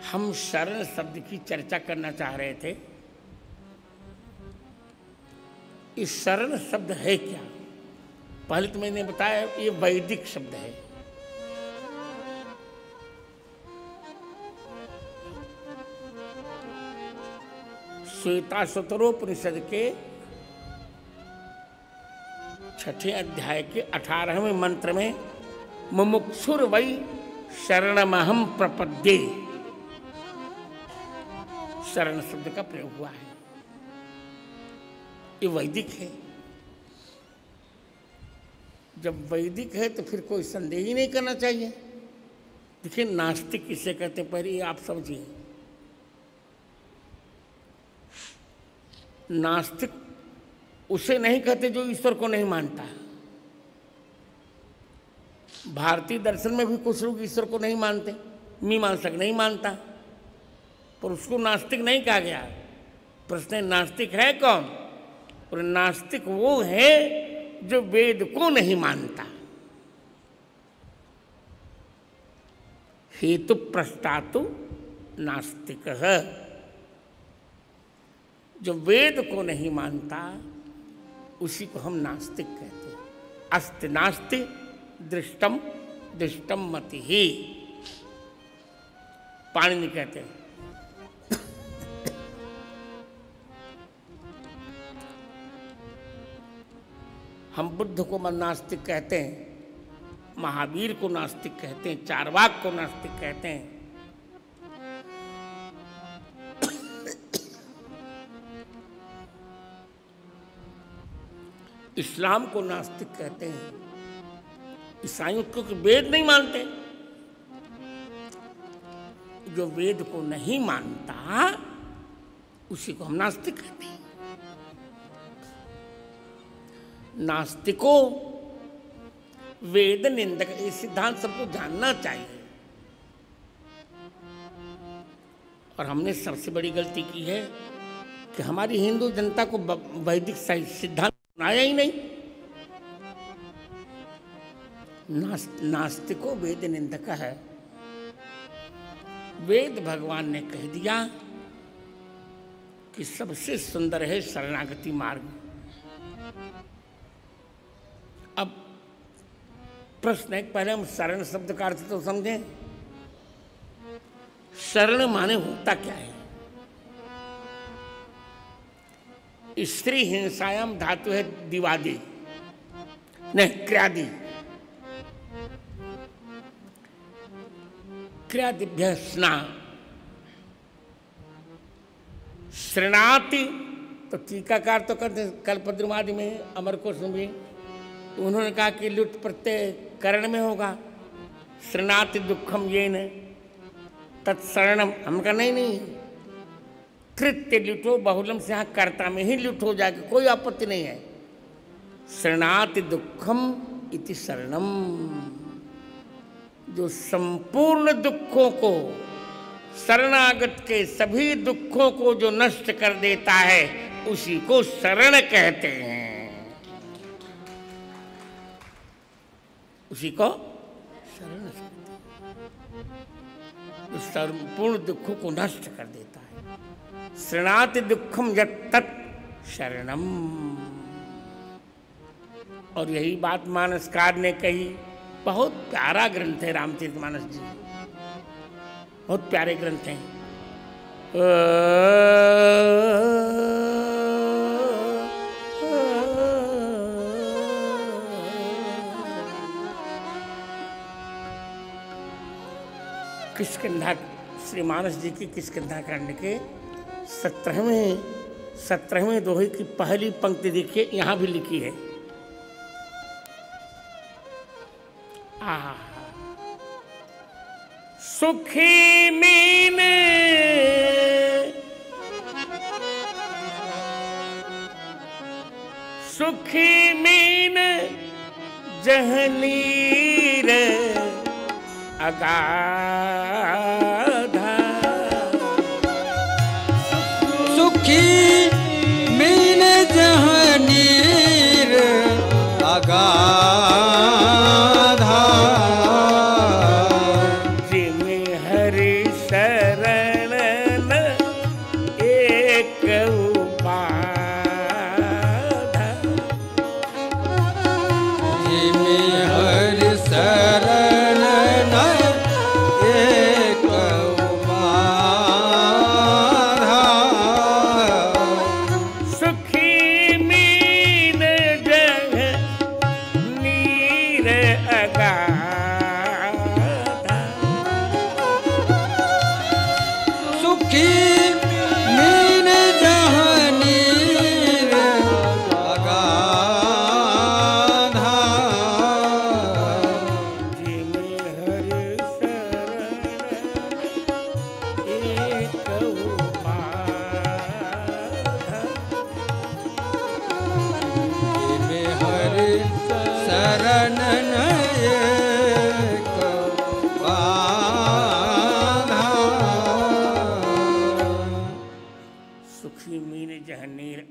हम शरण शब्द की चर्चा करना चाह रहे थे। इस शरण शब्द है क्या? पहले तो मैंने बताया ये वैदिक शब्द है। श्वेताश्वतरोपनिषद के 6ठे अध्याय के 18वें मंत्र में मुमुक्षुर वै शरणमहं प्रपद्ये शरण शब्द का प्रयोग हुआ है। ये वैदिक है। जब वैदिक है तो फिर कोई संदेह ही नहीं करना चाहिए। देखिए, नास्तिक किसे कहते हैं पहले ये आप समझिए। नास्तिक उसे नहीं कहते जो ईश्वर को नहीं मानता। भारतीय दर्शन में भी कुछ लोग ईश्वर को नहीं मानते, मीमांसक नहीं मानता, पर उसको नास्तिक नहीं कहा गया। प्रश्न है नास्तिक है कौन? और नास्तिक वो है जो वेद को नहीं मानता। हेतु प्रष्टातु नास्तिक है। जो वेद को नहीं मानता उसी को हम नास्तिक कहते हैं। अस्ति नास्ति दृष्टम दृष्टम मति ही पाणिनि कहते हैं। हम बुद्ध को नास्तिक कहते हैं, महावीर को नास्तिक कहते हैं, चारवाक को नास्तिक कहते हैं। इस्लाम को नास्तिक कहते हैं। ईसाइयों को वेद नहीं मानते। जो वेद को नहीं मानता उसी को हम नास्तिक कहते हैं। नास्तिकों वेद निंदक, ये सिद्धांत सबको जानना चाहिए। और हमने सबसे बड़ी गलती की है कि हमारी हिंदू जनता को वैदिक सिद्धांत सुनाया ही नहीं। नास्तिको वेद निंदक है। वेद भगवान ने कह दिया कि सबसे सुंदर है शरणागति मार्ग। अब प्रश्न है, पहले हम शरण शब्द का अर्थ तो समझें। शरण माने होता क्या है? स्त्री हिंसायाम धातु है दिवादी, नहीं क्रियादि। क्रियादिभ्य स्ना शरणाति। तो टीकाकार तो कहते कल्पद्रुमादि में अमर कोश में उन्होंने कहा कि लुट प्रत्यय करण में होगा। शरणाति दुखम ये न तत्शरणम। हम कहा नहीं, कृत्य लुटो बहुलम से यहाँ कर्ता में ही लुट हो जाएगा, कोई आपत्ति नहीं है। शरणाति दुखम इति शरणम। जो संपूर्ण दुखों को, शरणागत के सभी दुखों को जो नष्ट कर देता है उसी को शरण कहते हैं। उसी को शरण कहते हैं। जो संपूर्ण दुखों को नष्ट कर देता है। शरणाति दुखम यत् शरणम। और यही बात मानसकार ने कही। बहुत प्यारा ग्रंथ है रामचरितमानस जी, बहुत प्यारे ग्रंथ हैं। किष्किंधा, श्री मानस जी की किष्किंधा कांड के 17वें दोहे की पहली पंक्ति देखिए, यहाँ भी लिखी है। सुखी मीन सुखी मीन जहनीर अगाधा। सुखी मीन जहनीर अगाधा। जिमे हरि शरण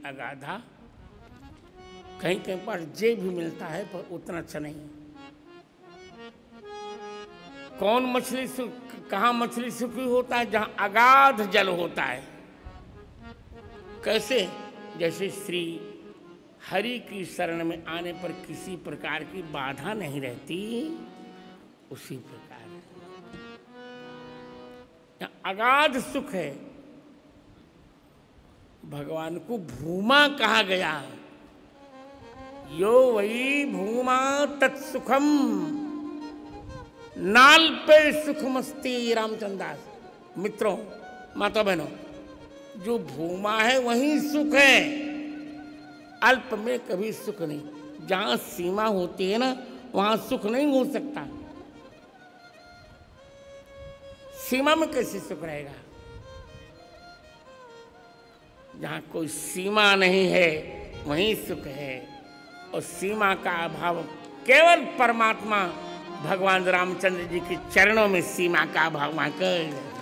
अगाधा। कहीं कहीं पर जे भी मिलता है पर उतना अच्छा नहीं। कौन मछली कहाँ मछली सुखी होता है? जहाँ अगाध जल होता है। कैसे? जैसे श्री हरि की शरण में आने पर किसी प्रकार की बाधा नहीं रहती, उसी प्रकार यहाँ अगाध सुख है। भगवान को भूमा कहा गया। यो वही भूमा तत्सुखम, नाल पे सुख मस्ती। रामचंद्र दास। मित्रों, माता बहनों, जो भूमा है वही सुख है, अल्प में कभी सुख नहीं। जहां सीमा होती है ना, वहां सुख नहीं हो सकता। सीमा में कैसे सुख रहेगा? जहां कोई सीमा नहीं है वहीं सुख है। और सीमा का अभाव केवल परमात्मा भगवान रामचंद्र जी के चरणों में सीमा का अभाव वहां कर